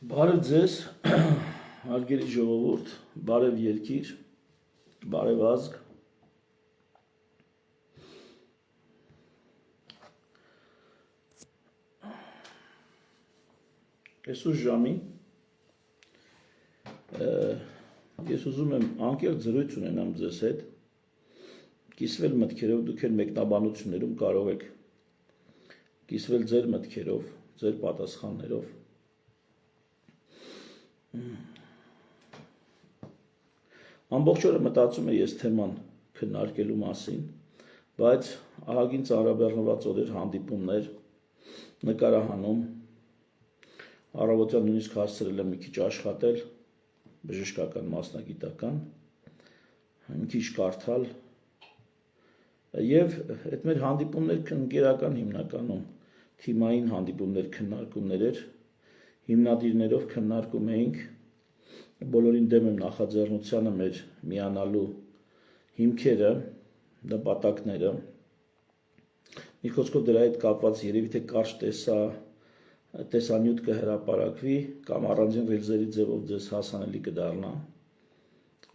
Բարև ձեզ, հարգելի ժողովուրդ, բարև երկիր, բարև ազգ։ Այսօր ժամին ես ուզում եմ անկեղծ զրույց ունենամ ձեզ հետ, կիսվել մտքերով, դուք էլ մեկնաբանություններում կարող եք կիսվել ձեր մտքերով, ձեր պատասխաններով։ Ամբողջ օրը մտածում եմ ես թեման քննարկելու մասին, բայց ահագին ծանրաբեռնված օրեր, հանդիպումներ, նկարահանում, առավոտյան նույնիսկ հասցրել եմ մի քիչ աշխատել, բժշկական մասնագիտական, մի քիչ կարդալ, եւ այդ մեր հանդիպումներ ընկերական հիմնականում թիմային հանդիպումներ, քննարկումներ էր, հիմնադիրներով քննարկում էինք, բոլորին դեմ եմ նախաձեռնությանը մեր միանալու հիմքերը, նպատակները, մի խոսքով դրա հետ կապված երևի թե կարճ տեսանյութ կհրապարակվի կամ առանձին ռիլզերի ձևով ձեզ հասանելի կդառնա,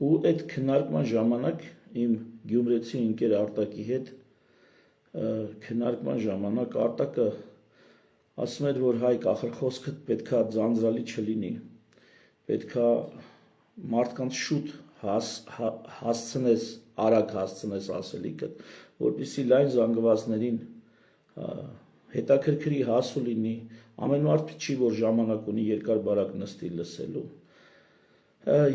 ու այդ քննարկման ժամանակ իմ գյումրեցի ընկեր Արտակի հետ քննարկման ժամանակ Արտակը ասում էր, որ Հայկ, ախր խոսքդ պետքա ձանձրալի չլինի, պետքա մարդկանց շուտ հասցնես, արագ հասցնես ասելիքդ, որպեսզի լայն զանգվածներին հետաքրքրի հասու լինի, ամեն մարդ չի, որ ժամանակ ունի երկար բարակ նստի լսելու։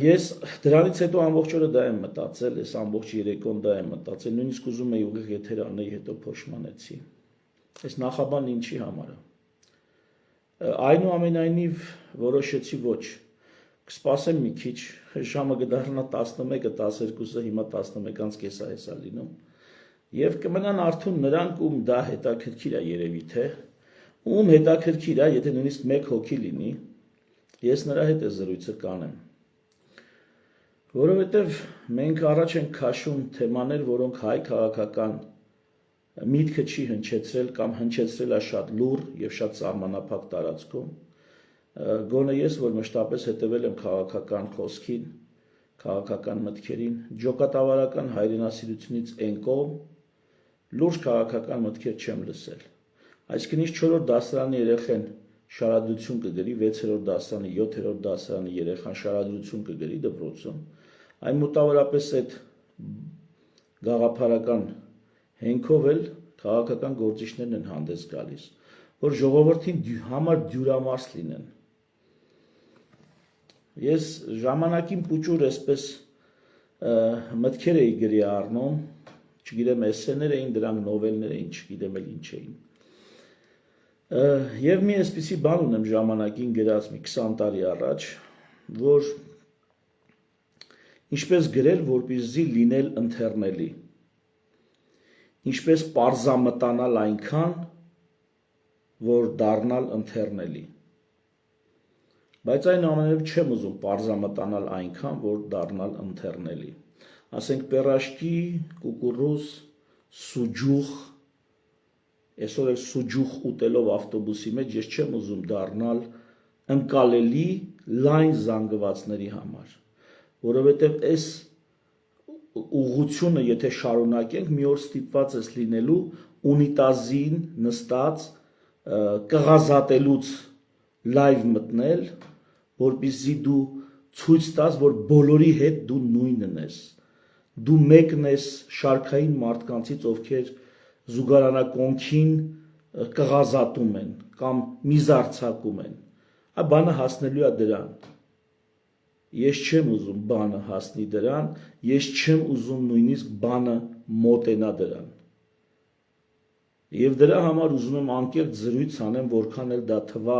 Ես դրանից հետո ամբողջ օրը դա եմ մտածել, ես ամբողջ երեկոն դա եմ մտածել, նույնիսկ ուզում էի ուղիղ եթեր անեի, հետո փոշմանեցի։ Այս նախաբանն ինչի համար է։ Այնուամենայնիվ որոշեցի ոչ, կսպասեմ մի քիչ, ժամը կդառնա 11-ը, 12-ը, հիմա 11:30 է լինում, եւ կմնան արթուն նրանք, ում դա հետաքրքիր է երևի թե, ում հետաքրքիր է, եթե նույնիսկ մեկ հոգի լինի, ես նրա հետ է զրույցը կանեմ։ Որովհետև մենք առաջ ենք քաշում թեմաներ, որոնք հայ քաղաքական միտքը չի հնչեցրել կամ հնչեցրել է շատ լուռ եւ շատ սահմանափակ տարածքում, գոնե ես, որ մշտապես հետևել եմ քաղաքական խոսքին, քաղաքական մտքերին, ջոկատավարական հայրենասիրությունից են կողմ, լուրջ քաղաքական մտքեր չեմ լսել։ Այսինքն ինչ 4-րդ դասարանի երեխան շարադրություն կգրի, 6-րդ դասարանի, 7-րդ դասարանի երեխան շարադրություն կգրի դպրոցում, այն մոտավորապես այդ գաղափարական հենքով էլ քաղաքական գործիչներն են հանդես գալիս, որ ժողովրդին համար դյուրամարս լինեն։ Ես ժամանակին պուճուր այսպես մտքեր էի գրի առնում, չգիտեմ էսսեներ էին, դրանք նովելներ էին, չգիտեմ էլ ինչ էին։ Եվ մի այսպիսի բան ունեմ ժամանակին գրած մի 20 տարի առաջ, որ ինչպես գրել, որպեսզի լինել ընթեռնելի, ինչպես պարզամտանալ այնքան, որ դառնալ ընթեռնելի, բայց այնուամենայնիվ չեմ ուզում պարզամտանալ այնքան, որ դառնալ ընթեռնելի, ասենք պերաշկի, կուկուռուզ, սուջուխ, այսօր էլ սուջուխ ուտելով ավտոբուսի մեջ ես չեմ ուզում դառնալ ընկալելի լայն զանգվածների համար, որովհետև այս ուղղությունը եթե շարունակենք, մի օր ստիպված ես լինելու ունիտազին նստած կղազատելուց լայվ մտնել, որպեսզի դու ցույց տաս, որ բոլորի հետ դու նույնն ես, դու մեկն ես շարքային մարդկանցից, ովքեր զուգարանակոնքին կղազատում են կամ միզարցակում են, բանը հասնելու է դրան։ Ես չեմ ուզում բանը հասնի դրան, ես չեմ ուզում նույնիսկ բանը մոտենա դրան։ Եվ դրա համար ուզում եմ անկեղծ զրույց անեմ, որքան էլ դա թվա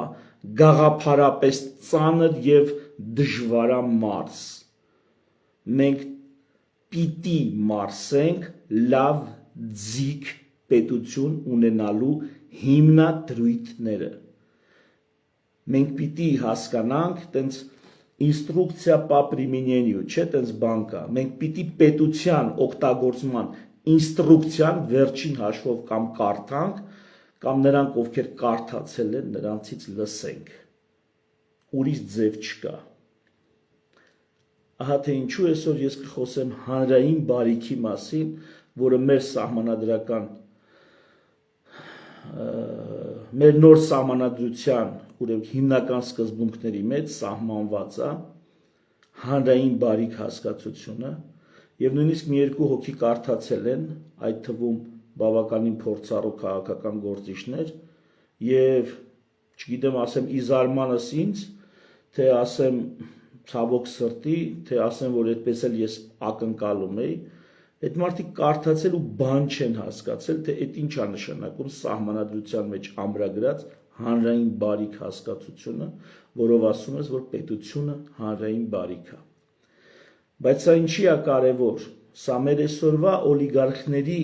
գաղափարապես ծանր եւ դժվարամարս։ Մենք պիտի մարսենք լավ ձիգ պետություն ունենալու հիմնադրույթները։ Մենք պիտի հասկանանք, տենց ինստրուկցիա по применению, չէ, տենց բան կա, մենք պիտի պետության օգտագործման ինստրուկցիան վերջին հաշվով կամ կարդանք, կամ նրանք, ովքեր կարդացել են, նրանցից լսենք։ ուրիշ ձև չկա։ Ահա թե ինչու այսօր ես կխոսեմ հանրային բարիքի մասին, որը մեր սահմանադրական մեր նոր սահմանադրության ուրեմն հիմնական սկզբունքների մեջ սահմանված է հանրային բարիք հասկացությունը եւ նույնիսկ մի երկու հոգի կարդացել են, այդ թվում բավականին փորձառու քաղաքական գործիչներ եւ չգիտեմ ասեմ իզարմանս ինձ, թե ասեմ ցավոք սրտի, թե ասեմ որ այդպես էլ ես ակնկալում էի, այդ մարդիկ կարդացել ու բան չեն հասկացել, թե այդ ինչ է նշանակում սահմանադրության մեջ ամրագրած հանրային բարիք հասկացությունը, որով ասում ես, որ պետությունը հանրային բարիք է։ Բայց սա ինչի է կարևոր, սա մեր այսօրվա օլիգարխների,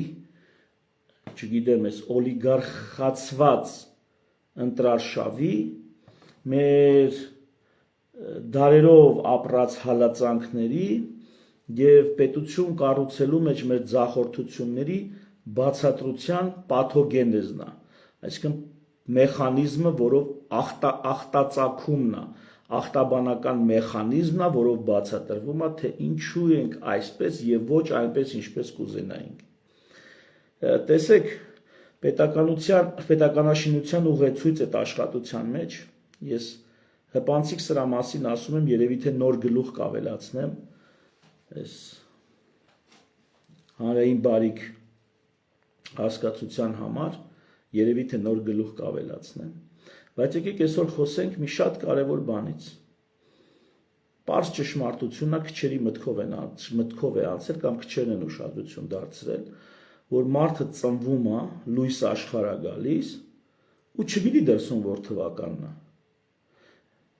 չգիտեմ, այս օլիգարխացված ընտրարշավի, մեր դարերով ապրած հալածանքների եւ պետություն կառուցելու մեջ մեր ձախորդությունների բացատրության պաթոգենեզն է, այսինքն մեխանիզմը, որով ախտածագումն է, ախտաբանական մեխանիզմն է, որով բացատրվում է, թե ինչու ենք այսպես եւ ոչ այնպես, ինչպես կուզենայինք։ Տեսեք, պետականաշինության ուղեցույց այդ աշխատության մեջ ես հպանցիկ սրա մասին ասում եմ, երևի թե նոր գլուխ կավելացնեմ, այս հանրային բարիք հասկացության համար երևի թե նոր գլուխ կավելացնեմ, բայց եկեք այսօր խոսենք մի շատ կարևոր բանից։ Պարզ ճշմարտությունն է, քչերի մտքով է անցել կամ քչերն են ուշադրություն դարձրել, որ մարդը ծնվում է, լույս աշխարհ է գալիս ու չգիտի դրսում որ թվականն է։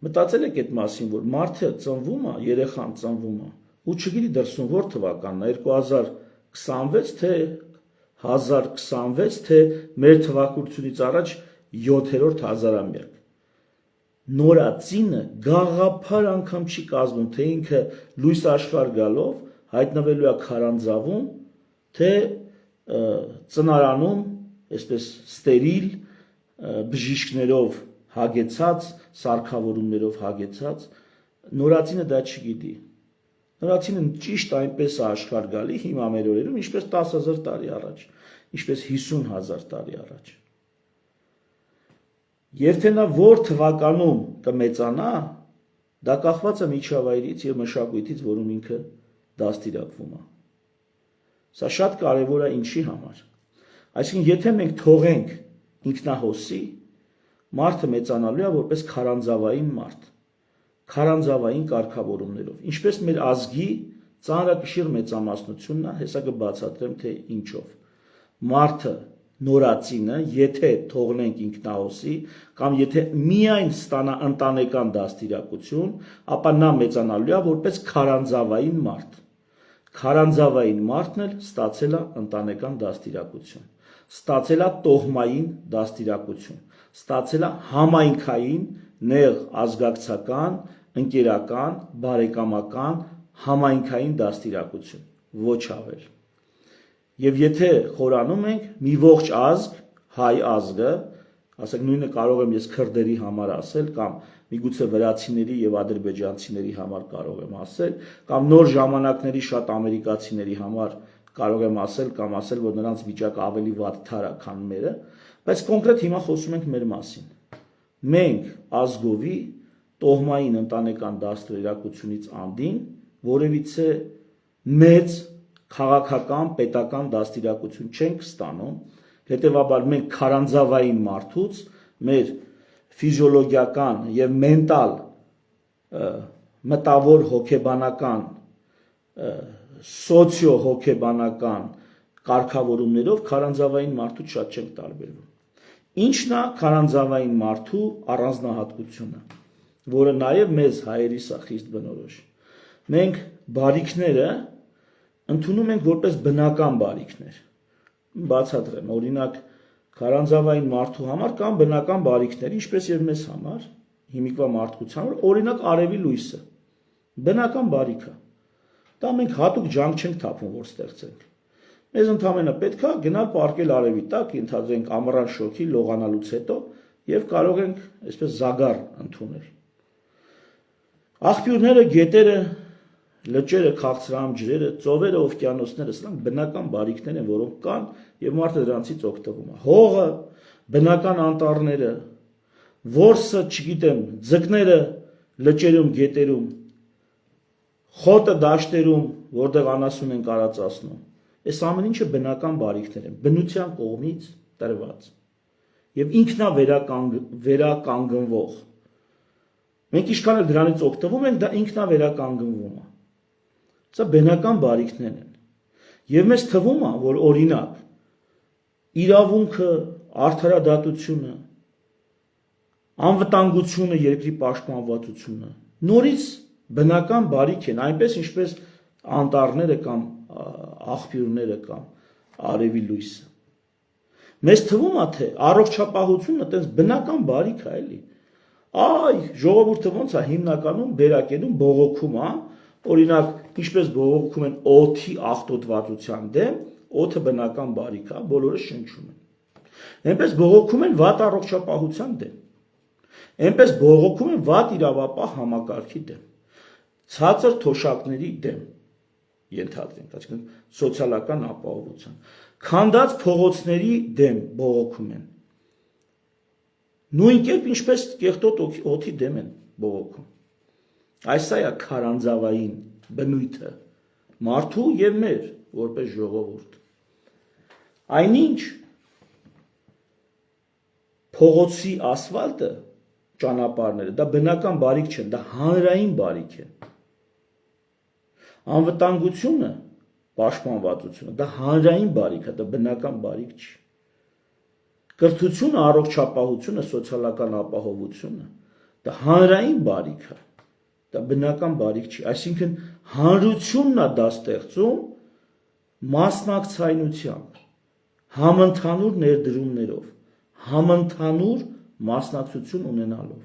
Մտածել եք այդ մասին, որ մարդը ծնվում է, երեխան ծնվում է ու չգիտի դրսում որ թվականն է, 2026 թե 1026 թե մեր թվակուրությունից առաջ 7-րդ հազարամյակ։ Նորածինը գաղափար անգամ չի կազմում, թե ինքը լույս աշխարհ գալով հայտնվելու է քարանձավում, թե ծնարանում, այսպես ստերիլ բժիշկներով հագեցած, սարքավորումներով հագեցած, նորածինը դա չգիտի։ Նորածինը ճիշտ այնպես է աշխարհ գալի հիմա մեր օրերում, ինչպես 10,000 տարի առաջ, ինչպես 50,000 տարի առաջ։ Եվ թե նա որ թվականում կմեծանա, դա կախված է միջավայրից եւ մշակույթից, որում ինքը դաստիարակվում է։ Սա շատ կարևոր է ինչի համար։ Այսինքն, եթե մենք թողենք ինքնահոսի, մարդը մեծանալու է որպես քարանձավային մարդ, քարանձավային կարգավորումներով, ինչպես մեր ազգի ծանրակշիռ մեծամասնությունն է, հեսա կբացատրեմ թե ինչով։ Մարդը նորածինը, եթե թողնենք ինքնահոսի կամ եթե միայն ստանա ընտանեկան դաստիարակություն, ապա նա մեծանալու է որպես քարանձավային մարդ։ Քարանձավային մարդն էլ ստացել է ընտանեկան դաստիարակություն, ստացել է տոհմային դաստիարակություն, ստացել է համայնքային, նեղ ազգակցական, ընկերական, բարեկամական, համայնքային դաստիարակություն, ոչ ավել։ Եվ եթե խորանում ենք մի ողջ ազգ, հայ ազգը, ասենք նույնը կարող եմ ես քրդերի համար ասել կամ միգուցե վրացիների եւ ադրբեջանցիների համար կարող եմ ասել, կամ նոր ժամանակների շատ ամերիկացիների համար կարող եմ ասել կամ ասել, որ նրանց վիճակը ավելի վատ թար է, քան մերը, բայց կոնկրետ հիմա խոսում ենք մեր մասին։ Մենք ազգովի տոհմային ընտանեկան դաստիարակությունից անդին որևիցե մեծ քաղաքական, պետական դաստիարակություն չենք ստանում, հետևաբար մենք քարանձավային մարդուց մեր ֆիզիոլոգիական եւ մենտալ մտավոր հոգեբանական սոցիո-հոգեբանական կարգավորումներով քարանձավային մարդուց շատ չենք տարբերվում։ Ինչն է քարանձավային մարդու առանձնահատկությունը, որը նաեւ մեզ հայերիս է խիստ բնորոշ։ Մենք բարիքները ընդունում ենք որպես բնական բարիքներ։ Բացատրեմ, օրինակ քարանձավային մարդու համար կան բնական բարիքներ, ինչպես եւ մեզ համար, հիմիկվա մարդկության համար, օրինակ արևի լույսը։ Բնական բարիք է։ Դա մենք հատուկ ջանք չենք թափում, որ ստեղծենք։ Մեզ ընդհանրապես պետք է գնալ պարկել արևի տակ, ենթադրենք ամռան շոգի լողանալուց հետո եւ կարող ենք այսպես զագար ընդունել։ Աղբյուրները, գետերը, լճերը, քաղցրահամ ջրերը, ծովերը, օվկիանոսները, սրանք բնական բարիքներ են, որոնք կան եւ մարդը դրանցից օգտվում է։ Հողը, բնական անտառները, որսը, չգիտեմ, ձկները լճերում, գետերում, խոտը դաշտերում, որտեղ անասուն են կարածացնում։ Այս ամեն ինչը բնական բարիքներ են, բնության կողմից տրված եւ ինքնավերականգնվող։ Մենք ինչքան էլ դրանից օգտվում ենք, դա ինքնավերականգնվում է։ Սա բնական բարիքներ են։ Եվ մեզ թվում է, որ օրինակ իրավունքը, արդարադատությունը, անվտանգությունը, երկրի պաշտպանվածությունը նորից բնական բարիք են, այնպես ինչպես անտառները կամ աղբյուրները կամ արևի լույսը։ Մեզ թվում է, թե առողջապահությունը այդպես բնական բարիք է, էլի։ Այ ժողովուրդը ոնց է հիմնականում վերակենում բողոքում, օրինակ ինչպես բողոքում են օդի աղտոտվածության դեմ, օդը բնական բարիք է, բոլորը շնչում են։ Այնպես բողոքում են վատ առողջապահության դեմ։ Այնպես բողոքում են վատ իրավապահ համակարգի դեմ, ցածր թոշակների դեմ, ենթադրենք, այսինքն սոցիալական ապահովության, քանդած փողոցների դեմ բողոքում են։ Նույն կերպ ինչպես կեղտոտ օդի դեմ են բողոքում։ Այս է քարանձավային բնույթը մարդու եւ մեր որպես ժողովուրդ։ Այնինչ փողոցի ասֆալտը, ճանապարհները, դա բնական բարիք չեն, դա հանրային բարիք է։ Անվտանգությունը, պաշտպանվածությունը, դա հանրային բարիք է, դա բնական բարիք չի։ Կրթությունը, առողջապահությունը, սոցիալական ապահովությունը, դա հանրային բարիք է, դա բնական բարիք չի։ Այսինքն հանրությունն է դա ստեղծում մասնակցայնությամբ, համընդհանուր ներդրումներով, համընդհանուր մասնակցություն ունենալով։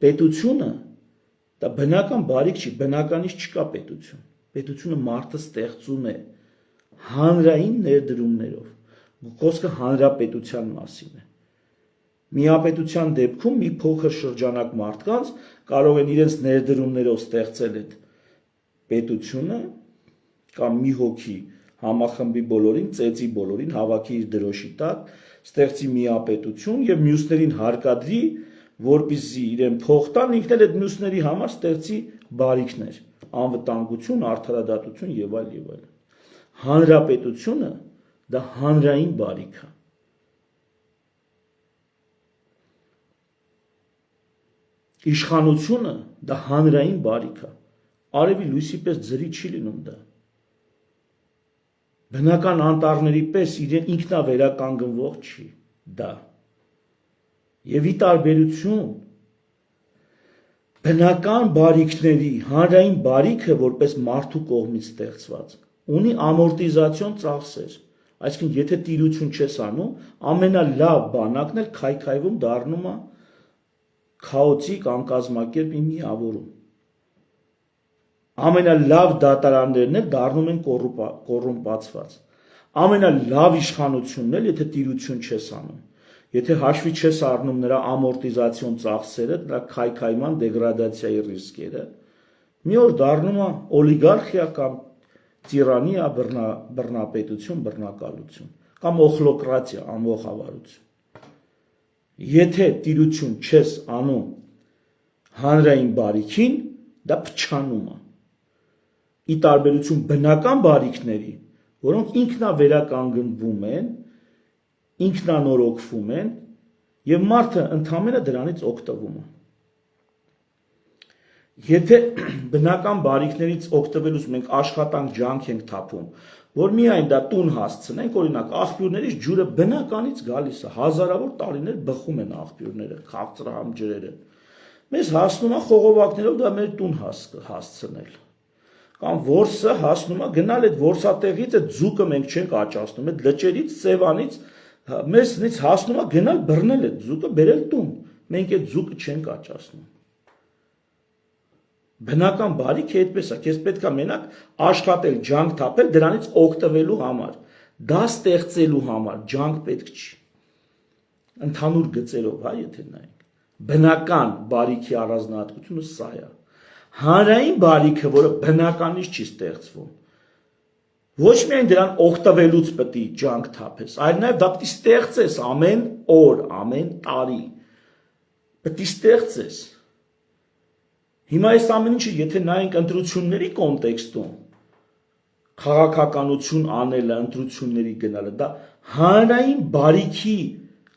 Պետությունը դա բնական բարիք չի, բնականից չկա պետություն։ Պետությունը մարդը ստեղծում է հանրային ներդրումներով։ Խոսքը հանրապետության մասին է։ Միապետության դեպքում մի փոքր շրջանակ մարդկանց կարող են իրենց ներդրումներով ստեղծել այդ պետությունը կամ մի հոգի համախմբի բոլորին, ծեծի բոլորին, հավաքի իր դրոշի տակ, ստեղծի միապետություն եւ մյուսներին հարկադրի, որպեսզի իրեն փող տան, ինքն էլ այդ մյուսների համար ստեղծի բարիքներ, անվտանգություն, արդարադատություն եւ այլ եւ այլ։ Հանրապետությունը դա հանրային բարիք է։ Իշխանությունը դա հանրային բարիք է։ Արևի լույսի պես ձրի չի լինում դա։ Բնական անտառների պես իրեն ինքնավերականգնվող չի դա։ Եվ ի տարբերություն բնական բարիքների, հանրային բարիքը որպես մարդու կողմից ստեղծված, ունի ամորտիզացիոն ծախսեր։ Այսինքն եթե տիրություն չես անում, ամենալավ բանակն էլ քայքայվում դառնում է քաոտիկ անկազմակերպ միավորում։ Ամենալավ դատարաններն էլ դառնում են կոռումպացված։ Ամենալավ իշխանությունն էլ եթե տիրություն չես անում, եթե հաշվի չես առնում նրա ամորտիզացիոն ծախսերը, նրա քայքայման դեգրադացիայի ռիսկերը, մի օր դառնում է օլիգարխիա կամ տիրանիա, բռնապետություն, բռնակալություն կամ օխլոկրատիա, անողավարություն։ Եթե տիրություն չես անում հանրային բարիքին, դա փչանում է։ Ի տարբերություն բնական բարիքների, որոնք ինքնավերականգնվում են, ինքնանորոգվում են եւ մարդը ընդհանրապես դրանից օգտվում է։ Եթե բնական բարիքներից օգտվելուց մենք աշխատանք ջանք ենք թափում, որ միայն դա տուն հասցնենք, օրինակ աղբյուրներից ջուրը բնականից գալիս է, հազարավոր տարիներ բխում են աղբյուրները, քաղցրահամ ջրերը։ Մեզ հասնում է խողովակներով դա մեր տուն հասցնել։ Կամ որսը հասնում է գնալ այդ որսատեղից այդ ձուկը մենք չենք աճացնում, այդ լճերից, Սևանից մեզնից հասնում է գնալ բռնել այդ ձուկը, բերել տուն։ Մենք այդ ձուկը չենք աճացնում։ Բնական բարիքը այդպես է, քեզ պետք է մենակ աշխատել, ջանք թափել դրանից օգտվելու համար, դա ստեղծելու համար ջանք պետք չի։ Ընդհանուր գծերով, եթե նայենք, բնական բարիքի առանձնահատկությունը սա է։ Հանրային բարիքը, որը բնականից չի ստեղծվում, ոչ միայն դրան օգտվելուց պետք է ջանք թափես, այլ նաև դա պետք է ստեղծես ամեն օր, ամեն տարի։ Պետք է ստեղծես։ Հիմա այս ամեն ինչը, եթե նայենք ընտրությունների կոնտեքստում, քաղաքականություն անելը, ընտրությունների գնալը, դա հանրային բարիքի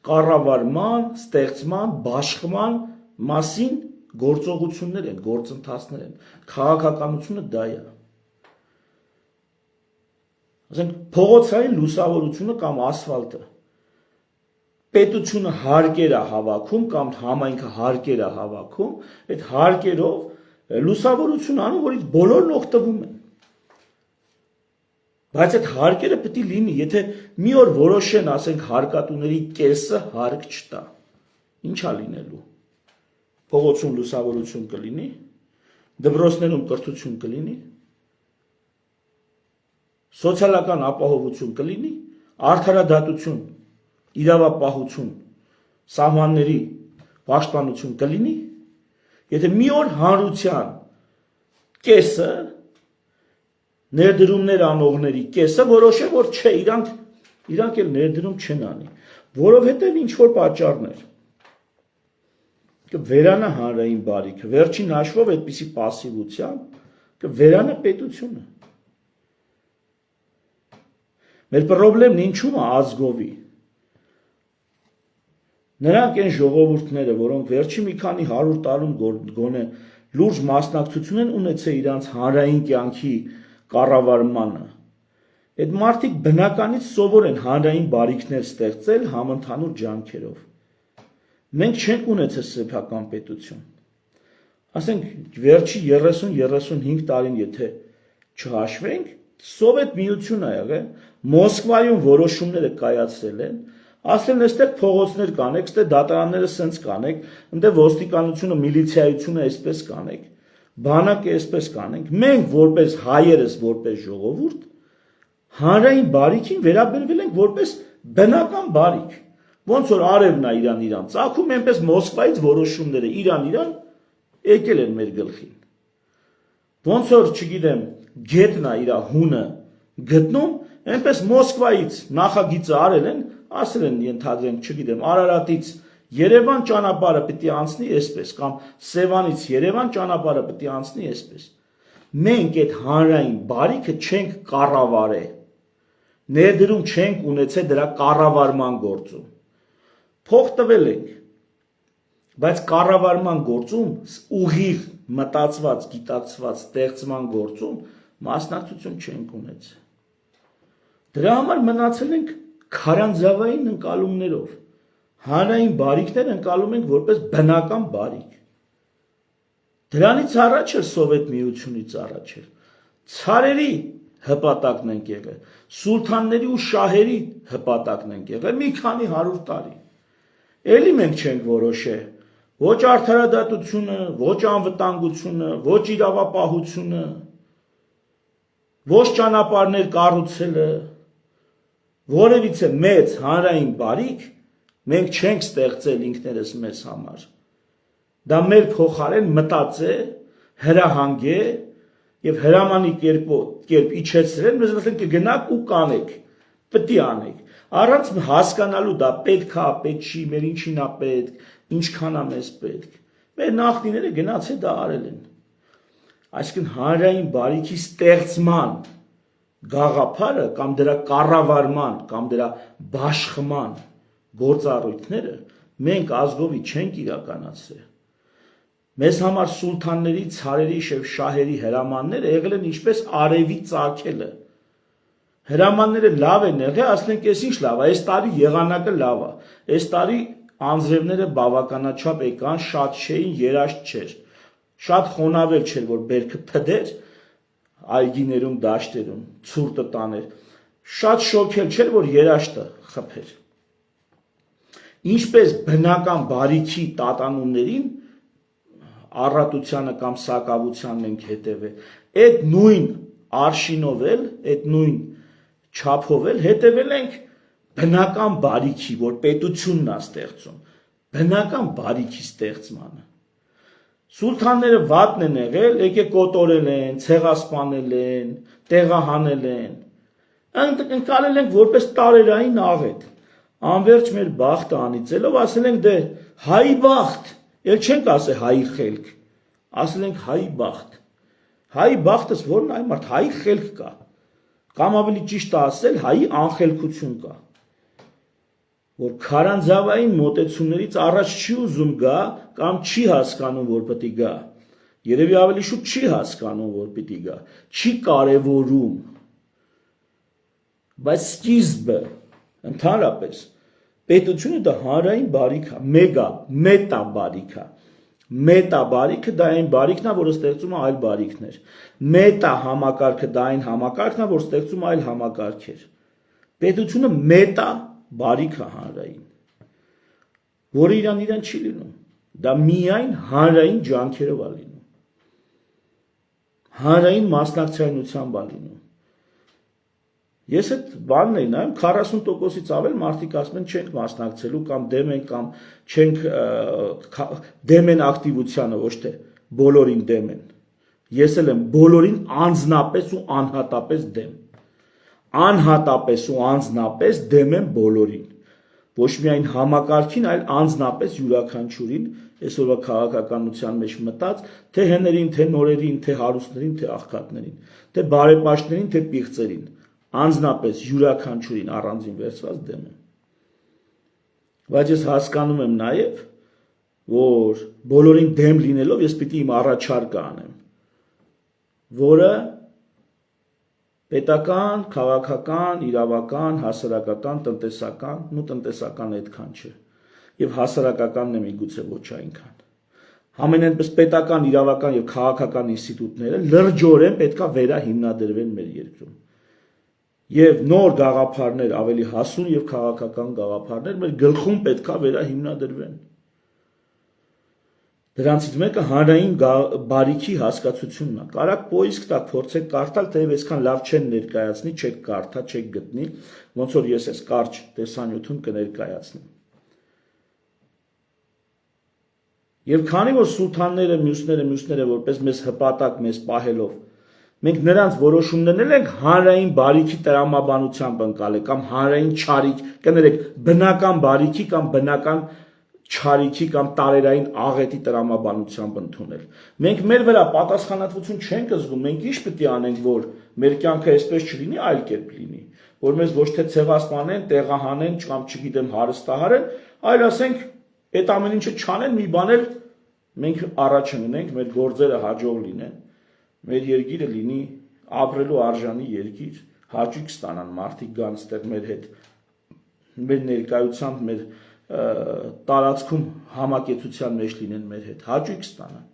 կառավարման, ստեղծման, բաշխման մասին գործողություններ են, գործընթացներ են։ Քաղաքականությունը դա է։ Ասենք փողոցային լուսավորությունը կամ ասֆալտը։ Պետությունը հարկեր է հավաքում կամ համայնքը հարկեր է հավաքում, այդ հարկերով լուսավորություն անում, որից բոլորն օգտվում են։ Բայց այդ հարկերը պետք է լինի, եթե մի օր որոշեն, ասենք հարկատուների կեսը հարկ չտա, ի՞նչ է լինելու։ Փողոցում լուսավորություն կլինի, դպրոցներում կրթություն կլինի, սոցիալական ապահովություն կլինի, արդարադատություն, իրավապահություն, սահմանների պաշտպանություն կլինի, եթե մի օր հանրության կեսը, ներդրումներ անողների կեսը որոշե, որ չէ, իրանք էլ ներդրում չեն անի, որովհետև ինչ-որ պատճառներ, կվերանա հանրային բարիքը, վերջին հաշվով այդպիսի պասիվությամբ, կվերանա պետությունը։ Մեր պրոբլեմն ինչու՞մ է ազգովի։ Նրանք են ժողովուրդները, որոնք վերջի մի քանի 100 տարում գոնե լուրջ մասնակցություն են ունեցել իրանց հանրային կյանքի կառավարմանը։ Այդ մարդիկ բնականից սովոր են հանրային բարիքներ ստեղծել համընդհանուր ջանքերով։ Մենք չենք ունեցել սեփական պետություն։ Ասենք վերջի 30-35 տարին եթե չհաշվենք, Սովետ միություն ա եղել, Մոսկվայում որոշումները կայացրել են, ասել են այստեղ փողոցներ կանեք, այստեղ դատարանները սենց կանեք, այնտեղ ոստիկանությունը, միլիցիայությունը այսպես կանեք, բանակը այսպես կանենք։ Մենք որպես հայերս, որպես ժողովուրդ, հանրային բարիքին վերաբերվել ենք որպես բնական բարիք։ Ոնց որ արևն է իրան ծագում, այնպես Մոսկվայից որոշումները իրան եկել են մեր գլխին։ Ոնց որ, չգիտեմ, գետն է իր հունը գտնում, այնպես Մոսկվայից նախագիծը արել են, ասել են ենթադրենք, չգիտեմ, Արարատից Երևան ճանապարհը պետք է անցնի այսպես, կամ Սևանից Երևան ճանապարհը պետք է անցնի այսպես։ Մենք այդ հանրային բարիքը չենք կառավարել, ներդրում չենք ունեցել դրա կառավարման գործում։ Փող տվել ենք, բայց կառավարման գործում, ուղիղ մտածված, գիտակցված ստեղծման գործում մասնակցություն չենք ունեցել։ Դրա համար մնացել ենք քարանձավային ընկալումներով, հանրային բարիքներ ընկալում ենք որպես բնական բարիք։ Դրանից առաջ էր Սովետ միությունից առաջ էր, ցարերի հպատակն ենք եղել, սուլթանների ու շահերի հպատակն ենք եղել մի քանի 100 տարի։ Էլի մենք չենք որոշել ոչ արդարադատությունը, ոչ անվտանգությունը, ոչ իրավապահությունը, ոչ ճանապարհներ կառուցելը, որևիցե մեծ հանրային բարիք մենք չենք ստեղծել ինքներս մեզ համար։ Դա մեր փոխարեն մտածե, հրահանգե եւ հրամանի կերպ իջեցրել, մեզ ասեն կգնաք ու կանեք, պետք է անեք։ Առանց հասկանալու դա պետք է, պետք չի, մեր ինչին է պետք, ինչքան է մեզ պետք։ Մեր նախնիները գնացել դա արել են։ Այսինքն հանրային բարիքի ստեղծման գաղափարը կամ դրա կառավարման կամ դրա բաշխման գործառույթները մենք ազգովի չենք իրականացրել։ Մեզ համար սուլթանների, ցարերի եւ շահերի հրամանները եղել են ինչպես արևի ծագելը։ Հրամանները լավ են եղել, ասենք էս ինչ լավ է, այս տարի եղանակը լավ է, այս տարի անձրևները բավականաչափ եկան, շատ չէին, երաշտ չէր, շատ խոնավեր չէր, որ բերքը փդեր այգիներում, դաշտերում, ցուրտը տաներ, շատ շոքել չէր, որ երաշտը խփեր։ Ինչպես բնական բարիքի տատանումներին առատությանը կամ սակավության ենք հետևել, այդ նույն արշինով էլ, այդ նույն չափով էլ հետևել ենք բնական բարիքի, որ պետությունն է ստեղծում, բնական բարիքի ստեղծմանը։ Սուլթանները վատն են եղել, եկե կոտորել են, ցեղասպանել են, տեղահանել են, ընկալել ենք որպես տարերային աղետ։ Անverջ մեր բախտը անիծելով ասել ենք դե հայի բախտ, ել չենք ասել հայի խելք, ասել ենք հայի բախտ։ Հայի բախտս որն այ մարդ հայի խելք կա, կամ ավելի ճիշտ ասել հայի անխելքություն կա, որ քարանձավային մոտեցումներից առաջ չի ուզում գա կամ չի հասկանում, որ պետք է գա, երևի ավելի շուտ չի հասկանում, որ պիտի գա, չի կարևորում, բայց սկիզբը ընդհանրապես պետությունը դա հանրային բարիք է, մեգա, մետա բարիք է, մետա բարիքը դա այն բարիքն է, որը ստեղծում է այլ բարիքներ, մետա համակարգը դա այն համակարգն է, որ ստեղծում է այլ համակարգեր, պետությունը մետա բարիք է հանրային, որը իրան չի լինում, դա միայն հանրային ջանքերով է լինում, հանրային մասնակցայնությամբ է լինում։ Ես այդ բանն էի նայում 40%-ից ավել մարդիկ ասում են չենք մասնակցելու կամ դեմ են ակտիվությանը, ոչ թե բոլորին դեմ են։ Ես էլ եմ բոլորին անձնապես ու անհատապես դեմ։ Անհատապես ու անձնապես դեմ եմ բոլորին։ Ոչ միայն համակարգին, այլ անձնապես յուրաքանչյուրին, այսօրվա քաղաքականության մեջ մտած, թե հեներին, թե նորերին, թե հարուստներին, թե աղքատներին, թե բարեպաշտներին, թե պիղծերին, անձնապես յուրաքանչյուրին առանձին վերցված դեմ եմ։ Բայց ես հասկանում եմ նաև, որ բոլորին դեմ լինելով ես պիտի իմ առաջարկը անեմ, որը պետական, քաղաքական, իրավական, հասարակական, տնտեսական այդքան չէ, եւ հասարակականն է միգուցե ոչ այնքան։ Համենայնպես պետական, իրավական եւ քաղաքական ինստիտուտները լրջորեն պետքա վերահիմնադրվեն մեր երկրում։ Եվ նոր գաղափարներ, ավելի հասուն եւ քաղաքական գաղափարներ մեր գլխում պետքա վերահիմնադրվեն։ Դրանցից մեկը հանրային բարիքի հասկացությունն է։ Կարակ պոիսկ տակ փորձեք կարդալ, թեև այսքան լավ չեն ներկայացնի, չեք կարդա, չեք գտնի, ոնց որ ես այս կարճ տեսանյութում կներկայացնեմ։ Եվ քանի որ սուլթանները, մյուսները որպես մեզ հպատակ, մեզ պահելով, մենք նրանց որոշումներն ենք հանրային բարիքի տրամաբանությամբ ընկալել կամ հանրային չարիք, կներեք, բնական բարիքի կամ բնական չարիքի կամ տարերային աղետի տրամաբանությամբ ընդունել։ Մենք մեր վրա պատասխանատվություն չենք զգում, մենք ինչ պետք է անենք, որ մեր կյանքը այսպես չլինի, այլ կերպ լինի, որ մեզ ոչ թե ցեղասպանեն, տեղահանեն կամ չգիտեմ հարստահարեն, այլ ասենք այդ ամեն ինչը չանեն, մի բան էլ մենք առաջ ընկնենք, մեր գործերը հաջող լինեն, մեր երկիրը լինի ապրելու արժանի երկիր, հաճույք ստանան մարդիկ գան ստեղ մեր հետ, մեր ներկայությամբ, մեր տարածքում համակեցության մեջ լինեն մեր հետ, հաճույք ստանան։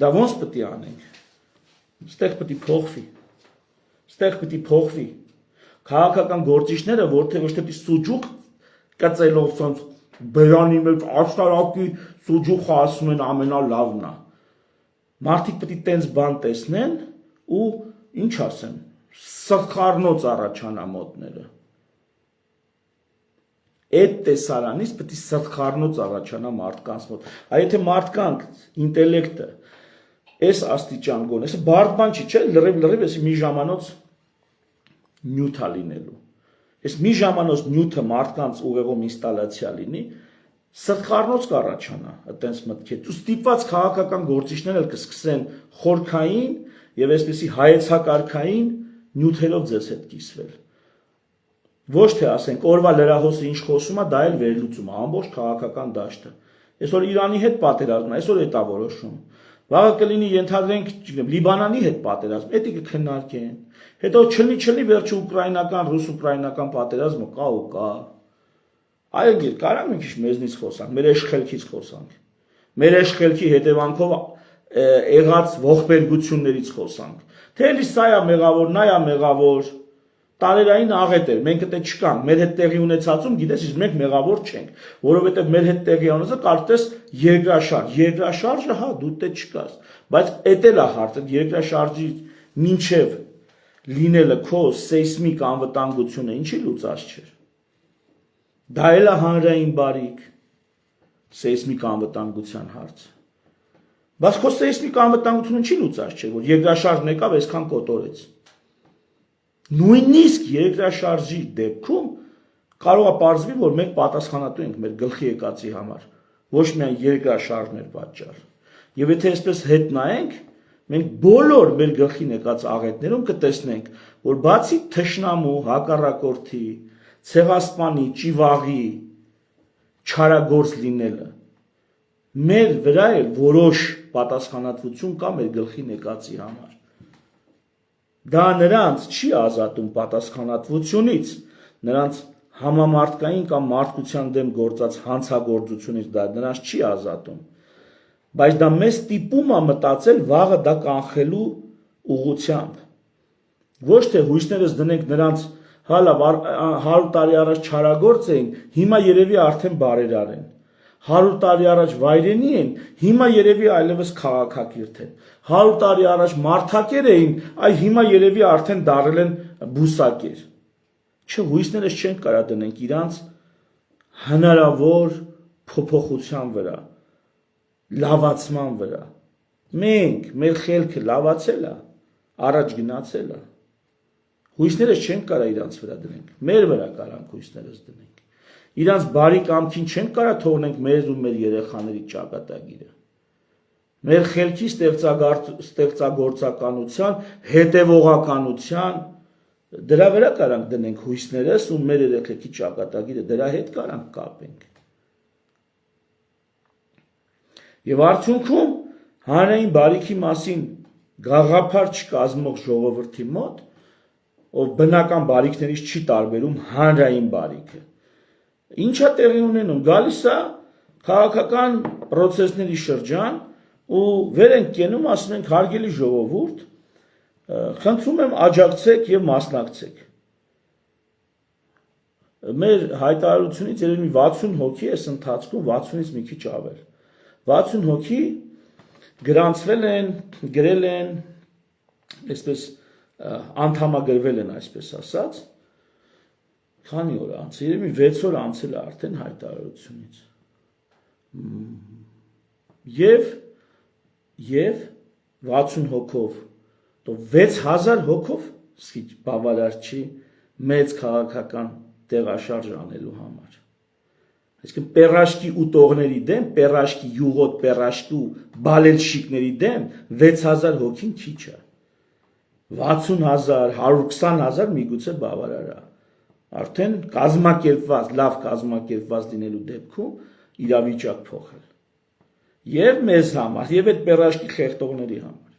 Դա ոնց պետք է անենք։ Ստեղ պետք է փոխվի։ Ստեղ պետք է փոխվի։ Քաղաքական գործիչները որթե ոչ թե սուջուխ կծելով ցած բերանի մեջ աշտարակի սուջուխը ասում են ամենալավն է։ Մարդիկ պետք է տենց բան տեսնեն ու ինչ ասեմ, սխառնոց առաջանա մոտները։ Այդ տեսարանից պետք է սխառնոց առաջանա մարդկանց մոտ։ Այ եթե մարդկանց ինտելեկտը այս աստիճան գոնե, այս բարդ բան չի, չէ՞, լրիվ էս մի ժամանոց նյութ է լինելու։ Այս մի ժամանոց նյութը մարդկանց ուղեղում ինստալացիա լինի, սխառնոց կառաջանա այտենց մտքեր։ Ու ստիպված քաղաքական գործիչներն էլ կսկսեն խորքային եւ այսպեսի հայեցակարգային նյութերով ձեզ հետ կիսվել։ Ոչ թե ասենք օրվա լրահոսը ինչ խոսում է, դա էլ վերլուծում է ամբողջ քաղաքական դաշտը։ Այսօր Իրանի հետ պատերազմն է, այսօր է դա որոշում։ Վաղը կլինի ենթադրենք, չգիտեմ, Լիբանանի հետ պատերազմ, դա կքննարկեն։ Հետո չլինի վերջը ուկրաինական, ռուս-ուկրաինական պատերազմը կա ու կա։ Այո, կարամ մի քիչ մեզնից խոսանք, մեր աշխելքից խոսանք։ Մեր աշխելքի հետևանքով եղած ողբերգություններից խոսանք։ Թե էլի սա է մեղավոր, նա է մեղավոր, տարերային աղետ էր, մենք դե չկանք, մեր հետ տեղի ունեցածում գիտես, իսկ մենք մեղավոր չենք, որովհետև մեր հետ տեղի ունեցածը կարծես երկրաշարժը, հա, դու դե չկաս, բայց էդ էլ է հարցը, երկրաշարժի մինչև լինելը քո սեյսմիկ անվտանգությունը ինչի լուծած չէր։ Դա էլ է հանրային բարիք։ սեյսմիկ անվտանգության հարցը։ Բայց քո սեյսմիկ անվտանգությունը չի լուծած, չէ, որ երկրաշարժն եկավ, այսքան կոտորեց։ Նույնիսկ երկրաշարժի դեպքում կարող է պարզվի, որ մենք պատասխանատու ենք մեր գլխի եկածի համար, ոչ միայն երկրաշարժն էր պատճառ։ Եվ եթե այսպես հետ նայենք, մենք բոլոր մեր գլխին եկած աղետներում կտեսնենք, որ բացի թշնամու, հակառակորդի, ցեղասպանի, ճիվաղի, չարագործ լինելը, մեր վրա էլ որոշ պատասխանատվություն կա մեր գլխին եկածի համար։ Դա նրանց չի ազատում պատասխանատվությունից, նրանց համամարտկային կամ մարդկության դեմ գործած հանցագործությունից դա նրանց չի ազատում, բայց դա մեզ ստիպում է մտածել վաղը դա կանխելու ուղղությամբ։ Ոչ թե հույսներս դնենք նրանց հալա 100 տարի առաջ չարագործ էին, հիմա երևի արդեն բարերար են։ 100 տարի առաջ վայրենի են, հիմա երևի այլևս քաղաքակիրթ են։ 100 տարի առաջ մարդակեր էին, այ հիմա երևի արդեն դարել են բուսակեր։ Չէ, հույսներս չենք կարա դնենք իրանց հնարավոր փոփոխության վրա, լավացման վրա։ Մենք, մեր խելքը լավացել է, առաջ գնացել է։ Հույսներս չենք կարա իրանց վրա դնենք, մեր վրա կարանք հույսներս դնենք։ Իրանց բարի կամքին չենք կարա թողնենք մեր ու մեր երեխաների ճակատագիրը։ Մեր խելքի ստեղծագործականության, հետևողականության դրա վրա կարանք դնենք հույսներս ու մեր երեխեքի ճակատագիրը դրա հետ կարանք կապենք։ Եվ արդյունքում հանրային բարիքի մասին գաղափար չկազմող ժողովրդի մոտ, ով բնական բարիքներից չի տարբերում հանրային բարիքը, ինչա տեղի ունենում, գալիս է քաղաքական պրոցեսների շրջան ու վեր ենք կենում, ասում ենք հարգելի ժողովուրդ, խնդրում եմ աջակցեք եւ մասնակցեք։ Մեր հայտարարությունից երևի 60 հոգի էս ընթացքում 60-ից մի քիչ ավել։ 60 հոգի գրանցվել են, գրել են, այսպես անդամագրվել են, այսպես ասած, քանի օր անց, երևի 6 օր անցել է արդեն հայտարարությունից։ Եվ 60 հոգով, 6000 հոգով բավարար չի մեծ քաղաքական տեղաշարժ անելու համար։ Այսինքն պերաշկի ուտողների դեմ, պերաշկի յուղոտ, պերաշկի ու բալելշիկների դեմ 6000 հոգին քիչ է։ 60000, 120000 միգուցե բավարար է։ Արդեն կազմակերպված, լավ կազմակերպված լինելու դեպքում իրավիճակ փոխել։ Եվ մեզ համար, եւ այդ պերաշկի խեղտողների համար։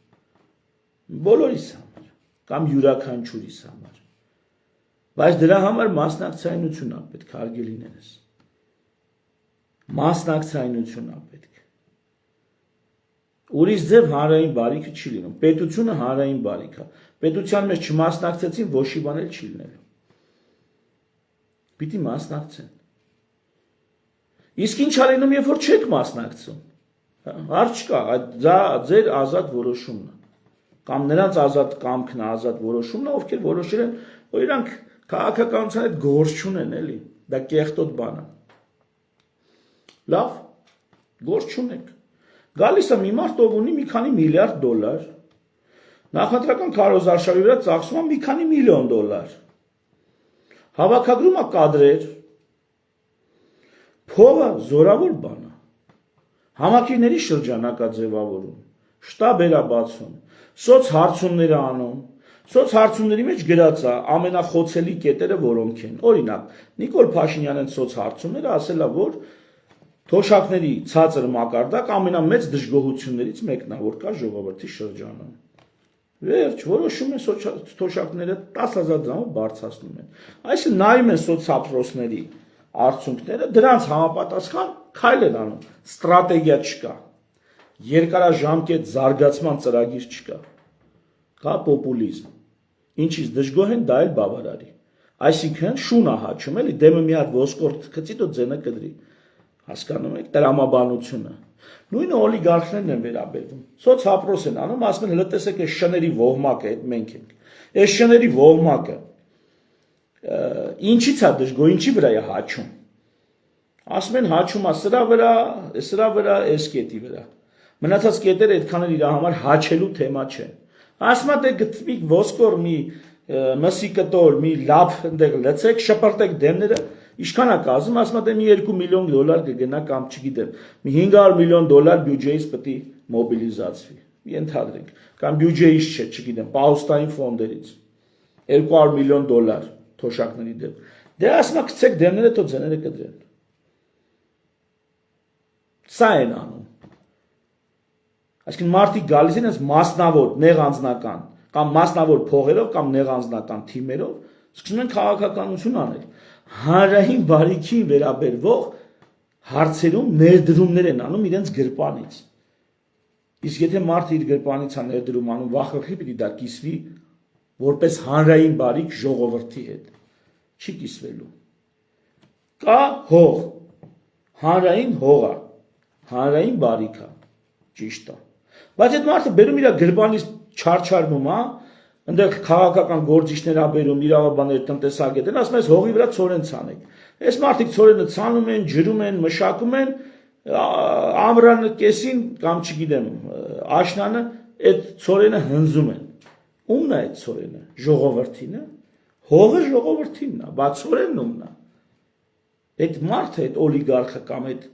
Բոլորիս համար, կամ յուրաքանչյուրիս համար։ Բայց դրա համար մասնակցայնություն է պետք, հարգելիներս։ Մասնակցայնություն է պետք։ Ուրիշ ձև հանրային բարիքը չի լինում։ Պետությունը հանրային բարիք է։ Պետության մեջ չմասնակցեցին, ոչի բան էլ չի լինելու։ Պիտի մասնակցեն։ Իսկ ինչ ալինում, երբ որ չեք մասնակցում։ Հարց չկա, դա ձեր ազատ որոշումն է։ Կամ նրանց ազատ կամքն է, ազատ որոշումն է, ովքեր որոշել են, որ իրանք քաղաքականության հետ գործ չունեն, էլի։ Դա կեղտոտ բան է։ Լավ, գործ չունեք։ Գալիս է մի մարդ, ով ունի մի քանի միլիարդ դոլար, նախընտրական քարոզարշավի վրա ծախսում է մի քանի միլիոն դոլար։ Հավաքագրում է կադրեր, փողը զորավոր բան է։ Համակիրների շրջանակ է ձևավորում, շտաբեր է բացում, սոցհարցումներ է անում, սոցհարցումների մեջ գրած է ամենախոցելի կետերը որոնք են։ Օրինակ, Նիկոլ Փաշինյանն սոցհարցումները ասել է, որ թոշակների ցածր մակարդակ ամենամեծ դժգոհություններից մեկն է, որ կա ժողովրդի շրջանում։ Վերջ, որոշում են թոշակները 10000 դրամով բարձրացնում են։ Այսինքն նայում են սոցապրոսների արդյունքները, դրանց համապատասխան քայլ են անում։ Ստրատեգիա չկա։ Երկարաժամկետ զարգացման ծրագիր չկա։ Կա պոպուլիզմ։ Ինչից դժգոհ են, դա էլ բավարարի։ Այսինքն շուն է հաչում, էլի դեմը մի հատ ոսկորդ գցի, դու ձենը կդրի։ Հասկանում եք, տրամաբանությունը։ Նույնը օլիգարխներն են վերաբերվում։ Սոցհապրոս են անում, ասում են, հələ տեսեք, այս շների ոհմակը, այդ մենք ենք։ Այս շների ոհմակը ինչից է դժգոհ, ինչի վրա է հաչում։ Ասում են հաչում է սրա վրա, այս կետի վրա։ Մնացած կետերը այդքան էլ իր համար հաչելու թեմա չեն։ Ասում է դե գտնվի ոսկոր մի մսի կտոր, մի լավ այնտեղ լցեք, շպրտեք դեմները, ինչքան է կազմում, ասում է դե մի $2 միլիոն կգնա կամ չգիտեմ, մի $500 միլիոն բյուջեից պետք է մոբիլիզացվի։ Ենթադրենք, կամ բյուջեից չէ, չգիտեմ, պահուստային ֆոնդերից $200 միլիոն թոշակների դեմ։ Դե ասում է գցեք դեմները, թող ձեները կդրեն։ Սա են անում։ Այսինքն մարդիկ գալիս են այս մասնավոր նեղ անձնական կամ մասնավոր փողերով կամ նեղ անձնական թիմերով սկսում են քաղաքականություն անել։ Հանրային բարիքին վերաբերվող հարցերում ներդրումներ են անում իրենց գրպանից։ Իսկ եթե մարդը իր գրպանից է ներդրում անում, վախրի պիտի դա կիսվի որպես հանրային բարիք ժողովրդի հետ։ Չի կիսվելու։ Կա հող, հանրային հող է, հանրային բարիք է, ճիշտ է։ Բայց այդ մարդը բերում իր գրպանից չարչարվում, այնտեղ քաղաքական գործիչներ ա բերում, իրավաբաններ, տնտեսագետներ, ասում են հողի վրա ցորեն ցանեք։ Այս մարդիկ ցորենը ցանում են, ջրում են, մշակում են, ամռանը կեսին կամ չգիտեմ, աշնանը այդ ցորենը հնձում են։ Ումն է այդ ցորենը, ժողովրդին է։ Հողը ժողովրդինն է, բայց ցորենն ումն է։ Այդ մարդը, այդ օլիգարխը կամ այդ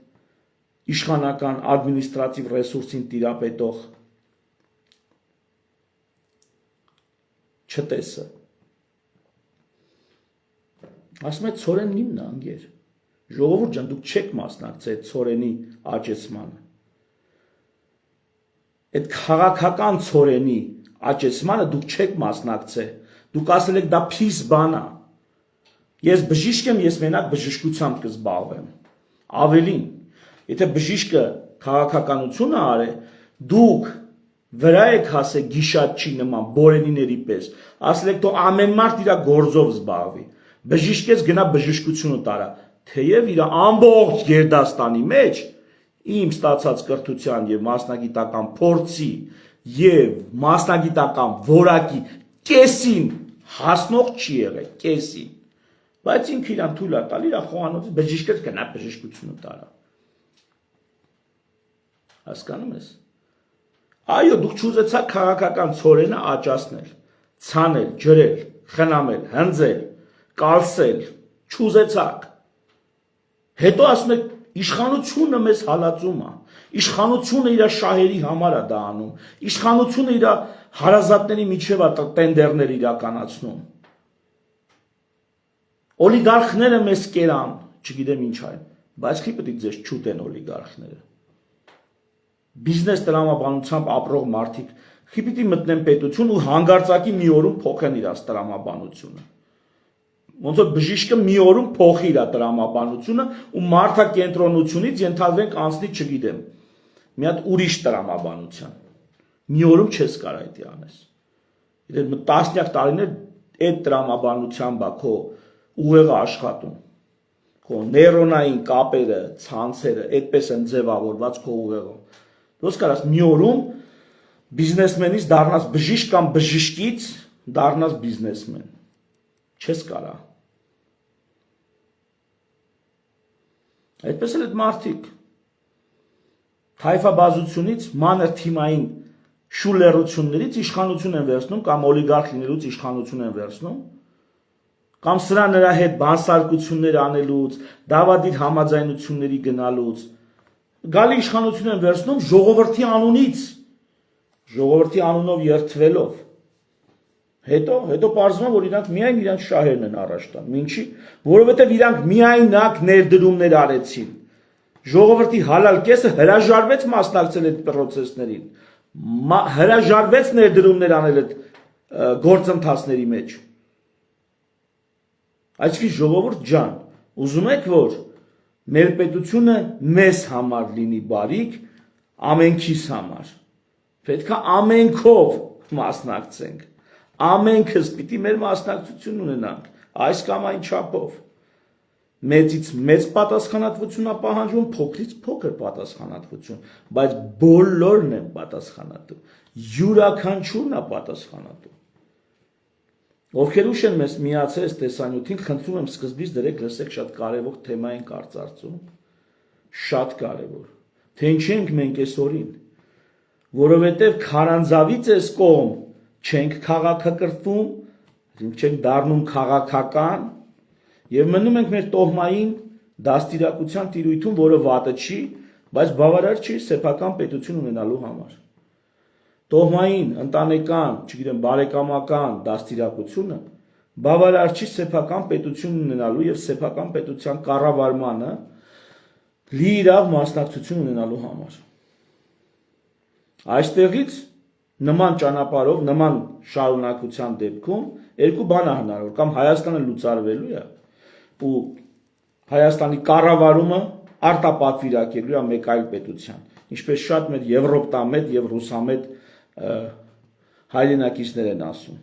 իշխանական ադմինիստրատիվ ռեսուրսին տիրապետող չտեսը։ Ասում է ցորենն իմն է, անգեր։ Ժողովուրդ ջան, դուք չեք մասնակցել ցորենի աճեցմանը։ Այդ քաղաքական ցորենի աճեցմանը դուք չեք մասնակցել։ Դուք ասել եք դա փիս բան է։ Ես բժիշկ եմ, ես մենակ բժշկությամբ կզբաղվեմ։ Ավելին, եթե բժիշկը քաղաքականություն է արել, դուք վրա եք հասել գիշատչի նման բորենիների պես, ասել եք թող ամեն մարդ իր գործով զբաղվի։ Բժիշկես գնա բժշկությունը տարա, թեև իր ամբողջ Գերդաստանի մեջ իմ ստացած կրթության եւ մասնագիտական փորձի եւ մասնագիտական որակի կեսին հասնող չի եղել, կեսին։ Բայց ինքը իրան թույլ է տալի, իր խոհանոցից բժիշկը գնա բժշկությունը տարա։ Հասկանում ես։ Այո, դուք չուզեցաք քաղաքական ցորենը աճացնել, ցանել, ջրել, խնամել, հնձել, կալսել, չուզեցաք։ Հետո ասում եք իշխանությունը մեզ հալածում է։ Իշխանությունը իր շահերի համար է դա անում։ Իշխանությունը իր հարազատների միջև է տենդերներ իրականացնում։ Օլիգարխները մեզ կերան, չգիտեմ ինչ այն, բայց քիչ պետք է ձեզ չուտեն օլիգարխները։ Բիզնես տրամաբանությամբ ապրող մարդիկ քիչ պիտի մտնեն պետություն ու հանգարցակի մի օրում փոխեն իր տրամաբանությունը։ Ոնց որ բժիշկը մի օրում փոխի իր տրամաբանությունը ու մարդակենտրոնությունից ենթադրենք անցնի, չգիտեմ, մի հատ ուրիշ տրամաբանության։ Մի օրում չես կարող դա անես։ Եթե տասնյակ տարիներ այդ տրամաբանությամբ է քո ուղեղը աշխատում։ Քո նեյրոնային կապերը, ցանցերը այդպես են ձևավորված քո ուղեղում։ Դու կարաս մի օրում բիզնեսմենից դառնաս բժիշկ կամ բժիշկից դառնաս բիզնեսմեն։ Չես կարա։ Այդպես էլ այդ մարդիկ թայֆաբազությունից մանր թիմային շուլերություններից իշխանություն են վերցնում կամ օլիգարխ լինելուց իշխանություն են վերցնում կամ սրա նրա հետ բանսարկություններ անելուց, դավադիր համաձայնությունների գնալուց գալի իշխանություն են վերցնում ժողովրդի անունից, ժողովրդի անունով երթվելով։ Հետո պարզվում է, որ իրանք միայն իրանք շահերն են առաջ տան։ Ինչի՞, որովհետև իրանք միայնակ ներդրումներ արեցին։ Ժողովրդի հալալ կեսը հրաժարվեց մասնակցել այդ պրոցեսներին, հրաժարվեց ներդրումներ անել այդ գործընթացների մեջ։ Այսինքն ժողովուրդ ջան, ուզում եք, որ մեր պետությունը մեզ համար լինի բարիք, ամենքիս համար։ Պետք է ամենքով մասնակցենք։ Ամենքս պիտի մեր մասնակցություն ունենանք, այս կամ այն չափով։ Մեծից մեծ պատասխանատվություն է պահանջվում, փոքրից փոքր պատասխանատվություն, բայց բոլորն են պատասխանատու, յուրաքանչյուրն է պատասխանատու։ Ովքեր ուշ են մեզ միացել այս տեսանյութին, խնդրում եմ սկզբից դրեք լսեք շատ կարևոր թեմա ենք արծարծում։ շատ կարևոր։ Թե ինչ ենք մենք այսօրին, որովհետև քարանձավից այս կողմ չենք քաղաքակրթվում, չենք դառնում քաղաքական եւ մնում ենք մեր տոհմային դաստիարակության տիրույթում, որը վատը չի, բայց բավարար չի սեփական պետություն ունենալու համար։ Տոհմային, ընտանեկան, չգիտեմ, բարեկամական դաստիարակությունը բավարար չի սեփական պետություն ունենալու եւ սեփական պետության կառավարմանը լիիրավ մասնակցություն ունենալու համար։ Այստեղից նման ճանապարհով, նման շարունակության դեպքում երկու բան է հնարավոր, կամ Հայաստանը լուծարվելու է ու Հայաստանի կառավարումը արտապատվիրակելու է մեկ այլ պետության, ինչպես շատ մեր եվրոպտամետ եւ ռուսամետ հայրենակիցներ են ասում։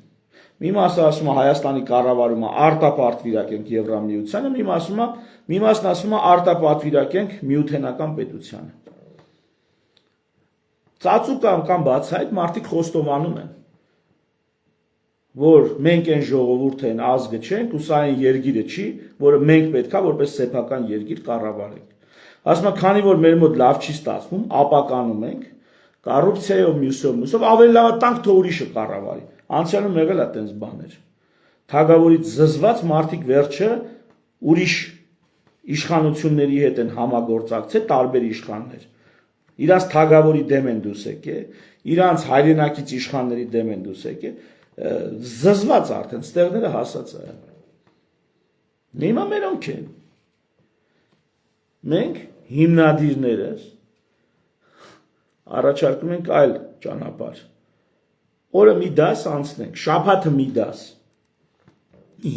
Մի մասը ասում է Հայաստանի կառավարումը արտապատվիրակենք Եվրամիությանը, մի մասն ասում է արտապատվիրակենք միութենական պետությանը։ Ծածուկ կամ բացահայտ մարդիկ խոստովանում են, որ մենք այն ժողովուրդը են ազգը չենք ու սա այն երկիրը չի, որը մենք պետքա որպես սեփական երկիր կառավարենք։ Ասում է, քանի որ մեր մոտ լավ չի ստացվում, ապականում ենք, կոռուպցիայով, մյուսով ավելի լավ է տանք, թող ուրիշը կառավարի։ Անցյալում եղել է այդպես բաներ։ Թագավորից զզված մարդիկ վերջը ուրիշ իշխանությունների հետ են համագործակցել, տարբեր իշխաններ։ Իրանց թագավորի դեմ են դուրս եկել, իրանց հայրենակից իշխանների դեմ են դուրս եկել, զզված արդեն ստեղները հասած է։ Հիմա մերոնք են։ Մենք հիմնադիրներս առաջարկում ենք այլ ճանապարհ։ Օրը մի դաս անցնենք, շաբաթը մի դաս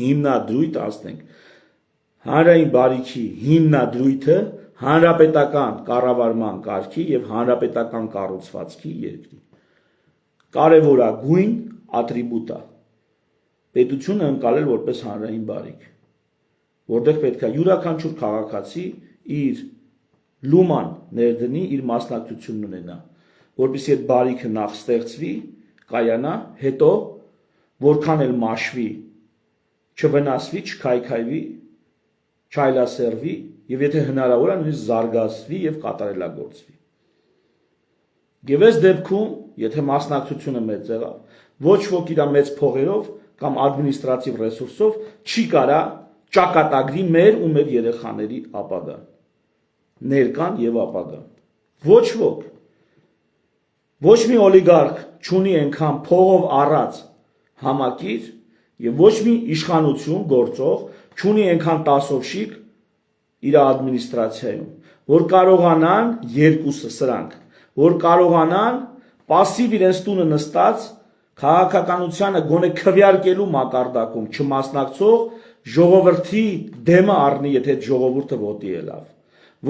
հիմնադրույթ անցնենք։ Հանրային բարիքի հիմնադրույթը հանրապետական կառավարման կարգի եւ հանրապետական կառուցվածքի երկրի կարևորագույն ատրիբուտ է պետությունը ընկալել որպես հանրային բարիք, որտեղ պետք է յուրաքանչյուր քաղաքացի իր լուման ներդնի, իր մասնակցությունն ունենա, որպեսզի այդ բարիքը նախ ստեղծվի, կայանա, հետո որքան էլ մաշվի, չվնասվի, չքայքայվի, չայլասերվի եւ եթե հնարավոր է նույնիսկ զարգացվի եւ կատարելագործվի։ Եվ այս դեպքում, եթե մասնակցությունը մեծ եղավ, ոչ ոք իր մեծ փողերով կամ ադմինիստրատիվ ռեսուրսով չի կարա ճակատագրի մեր ու մեր երեխաների ապագան, ներկան եւ ապագան։ Ոչ ոք, ոչ մի օլիգարխ չունի այնքան փողով առած համակիր եւ ոչ մի իշխանություն գործող չունի այնքան տասովշիկ իր ադմինիստրացիայում, որ կարողանան երկուսը սրանք, որ կարողանան пассив իրենց տունը նստած քաղաքականությանը գոնե քվյարկելու մակարդակում չմասնակցող ժողովրդի դեմը առնի, եթե այդ ժողովուրդը ոտի ելավ։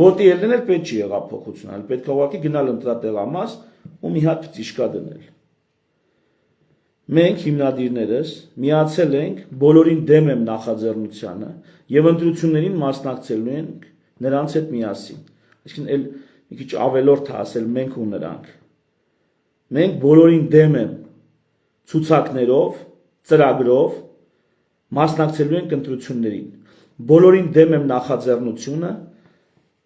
Ոտի ելնել էլ պետք չի եղավ փոխություն, այլ պետք է ուղղակի գնալ ընտրատեղամաս ու մի հատ պտիշկա դնել։ Մենք հիմնադիրներս միացել ենք, բոլորին դեմ եմ նախաձեռնությանը եւ ընտրություններին մասնակցելու ենք նրանց հետ միասին։ Այսինքն էլ մի քիչ ավելորդ է ասել մենք ու նրանք։ Մենք բոլորին դեմ եմ ցուցակներով, ծրագրով մասնակցելու ենք ընտրություններին։ Բոլորին դեմ եմ նախաձեռնությունը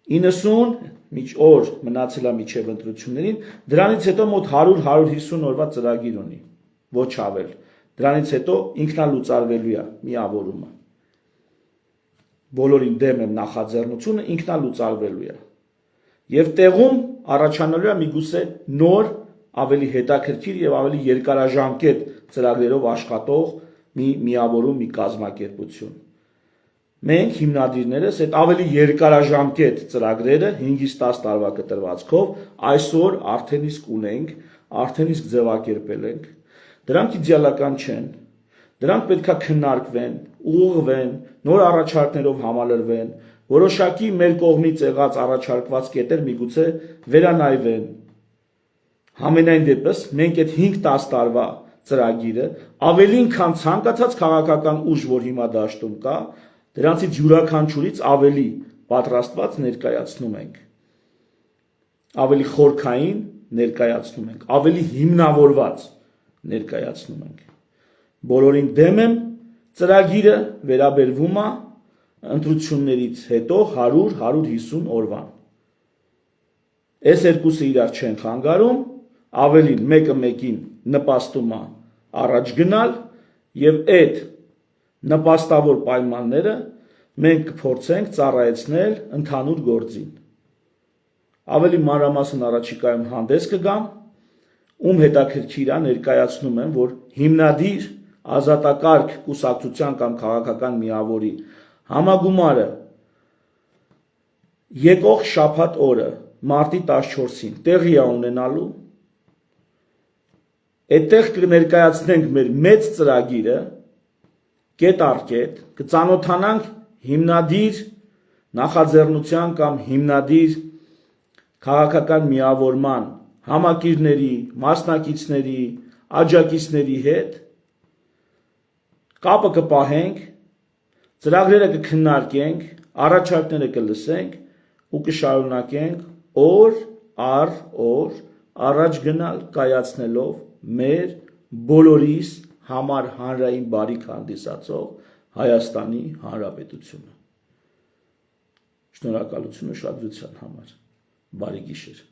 90 օր մնացել է միջև ընտրություններին, դրանից հետո մոտ 100-150 օրվա ծրագիր ունի, ոչ ավել։ Դրանից հետո ինքնալուծարվելու է միավորումը։ Բոլորին դեմ եմ նախաձեռնությունը ինքնալուծարվելու է։ Եվ տեղում առաջանալու է միգուցե նոր, ավելի հետաքրքիր եւ ավելի երկարաժամկետ ծրագրերով աշխատող մի միավորում, մի կազմակերպություն։ Մենք հիմնադիրներս այդ ավելի երկարաժամկետ ծրագրերը 5-ից 10 տարվա կտրվածքով այսօր արդեն իսկ ունենք, արդեն իսկ ձևակերպել ենք։ Դրանք իդեալական չեն։ Դրանք պետք է քննարկվեն, ուղղվեն, նոր առաջարկներով համալրվեն, որոշակի մեր կողմից եղած առաջարկված կետեր միգուցե վերանայվեն։ Համենայն դեպս մենք այդ 5-10 տարվա ծրագիրը ավելին քան ցանկացած քաղաքական ուժ, որ հիմա դաշտում կա, դրանցից յուրաքանչյուրից ավելի պատրաստված ներկայացնում ենք, ավելի խորքային ներկայացնում ենք, ավելի հիմնավորված ներկայացնում ենք։ Բոլորին դեմ եմ, ծրագիրը վերաբերվում է ընտրություններից հետո 100-150 օրվան։ Այս երկուսը իրար չեն խանգարում, ավելին մեկը մեկին նպաստում է առաջ գնալ եւ այդ նպաստավոր պայմանները մենք կփորձենք ծառայեցնել ընդհանուր գործին։ Ավելի մանրամասն առաջիկայում հանդես կգամ, ում հետաքրքիր է ներկայացնում եմ, որ հիմնադիր ազատակարգ կուսակցության կամ քաղաքական միավորի համագումարը եկող շաբաթ օրը մարտի 14-ին տեղի է ունենալու, այդտեղ կներկայացնենք մեր մեծ ծրագիրը, կետ առ կետ, կծանոթանանք հիմնադիր նախաձեռնության կամ հիմնադիր քաղաքական միավորման համակիրների, մասնակիցների, աջակիցների հետ, կապը կպահենք, ծրագրերը կքննարկենք, առաջարկները կլսենք ու կշարունակենք օր առ օր առաջ գնալ կայացնելով մեր բոլորիս համար հանրային բարիք հանդիսացող Հայաստանի Հանրապետությունը։ Շնորհակալություն ուշադրության համար։ Բարի գիշեր։